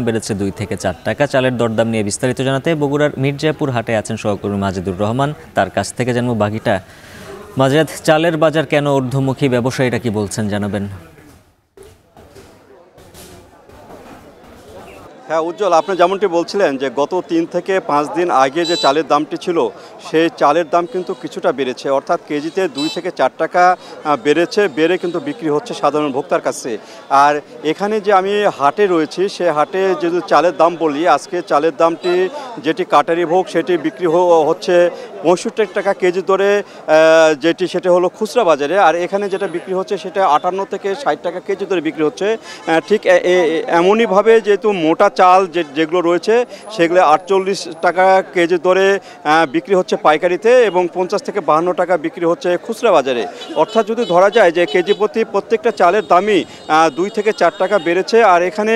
বেড়েছে 2 থেকে 4 টাকা। চালের দরদাম নিয়ে বিস্তারিত জানাতে বগুড়ার মির্জাপুর হাটে আছেন সহকর্মী মাজেদুর রহমান। তার কাছ থেকে জানবো বাকিটা। মাজেদ, চালের বাজার কেন ঊর্ধ্বমুখী, ব্যবসায়ীরা কি বলছেন জানাবেন? হ্যাঁ উজ্জ্বল, আপনি যেমনটি বলছিলেন যে গত 3 থেকে 5 দিন আগে যে চালের দামটি ছিল সেই চালের দাম কিন্তু কিছুটা বেড়েছে, অর্থাৎ কেজিতে 2 থেকে 4 টাকা বেড়ে কিন্তু বিক্রি হচ্ছে সাধারণ ভোক্তার কাছে। আর এখানে যে আমি হাটে রয়েছি সে হাটে যদি চালের দাম বলি, আজকে চালের দামটি যেটি কাটারি ভোগ সেটি বিক্রি হচ্ছে 65 টাকা কেজি দরে, সেটা হলো খুচরা বাজারে। আর এখানে যেটা বিক্রি হচ্ছে সেটা 58 থেকে 60 টাকা কেজি দরে বিক্রি হচ্ছে। ঠিক এমনইভাবে যেহেতু মোটা চাল যেগুলো রয়েছে সেগুলো 48 টাকা কেজি দরে বিক্রি হচ্ছে পাইকারিতে এবং 50 থেকে 52 টাকা বিক্রি হচ্ছে খুচরা বাজারে। অর্থাৎ যদি ধরা যায় যে কেজি প্রতি প্রত্যেকটা চালের দামই 2 থেকে 4 টাকা বেড়েছে। আর এখানে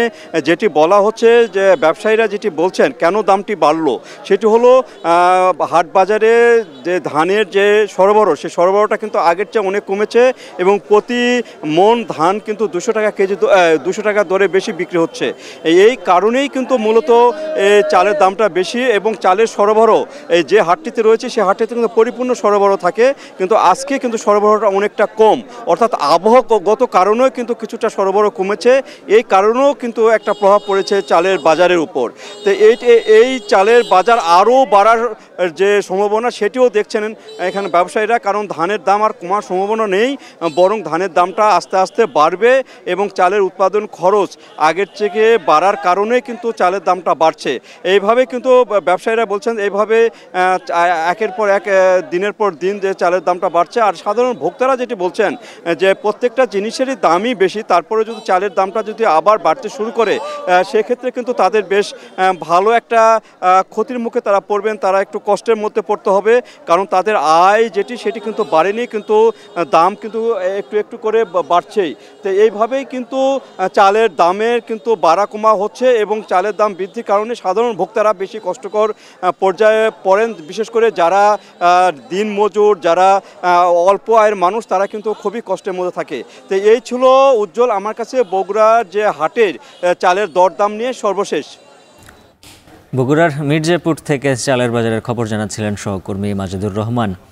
যেটি বলা হচ্ছে যে ব্যবসায়ীরা যেটি বলছেন কেন দামটি বাড়লো, সেটি হলো হাট বাজারে যে ধানের যে সরবরাহ সেই সরবরাহটা কিন্তু আগের চেয়ে অনেক কমেছে এবং প্রতি মন ধান কিন্তু 200 টাকা কেজি 200 টাকা দরে বেশি বিক্রি হচ্ছে। এই কারণেই কিন্তু মূলত চালের দামটা বেশি এবং চালের সরবরাহ যে হাটটিতে রয়েছে সেই হাটটিতে কিন্তু পরিপূর্ণ সরবরাহ থাকে, কিন্তু আজকে কিন্তু সরবরাহটা অনেকটা কম। অর্থাৎ আবহাওয়াগত কারণেও কিন্তু কিছুটা সরবরাহ কমেছে, এই কারণেও কিন্তু একটা প্রভাব পড়েছে চালের বাজারের উপর। তো এই চালের বাজার আরও বাড়ার যে সম্ভাবনা সেটিও দেখছেন এখানে ব্যবসায়ীরা, কারণ ধানের দাম আর কমার সম্ভাবনা নেই, বরং ধানের দামটা আস্তে আস্তে বাড়বে এবং চালের উৎপাদন খরচ আগের থেকে বাড়ার কারণে কিন্তু চালের দামটা বাড়ছে। এইভাবে কিন্তু ব্যবসায়ীরা বলছেন, এইভাবে একের পর এক দিনের পর দিন যে চালের দামটা বাড়ছে। আর সাধারণ ভোক্তারা যেটি বলছেন যে প্রত্যেকটা জিনিসেরই দামই বেশি, তারপরে যদি চালের দামটা যদি আবার বাড়তে শুরু করে সেক্ষেত্রে কিন্তু তাদের বেশ ভালো একটা ক্ষতির মুখে তারা পড়বেন, তারা একটু কষ্টের মধ্যে পড়তে হবে, কারণ তাদের আয় সেটি কিন্তু বাড়েনি, কিন্তু দাম কিন্তু একটু একটু করে বাড়ছেই। তো এইভাবেই কিন্তু চালের দামের কিন্তু বাড়া কমা হচ্ছে এবং চালের দাম বৃদ্ধির কারণে সাধারণ ভোক্তারা বেশি কষ্টকর পর্যায়ে পড়েন। বিশেষ করে যারা দিন মজুর, যারা অল্প আয়ের মানুষ, তারা কিন্তু খুবই কষ্টের মধ্যে থাকে। তো এই ছিল উজ্জ্বল আমার কাছে বগুড়ার যে হাটের চালের দরদাম নিয়ে সর্বশেষ। বগুড়ার মির্জাপুর থেকে চালের বাজারের খবর জানাচ্ছিলেন সহকর্মী মাজেদুর রহমান।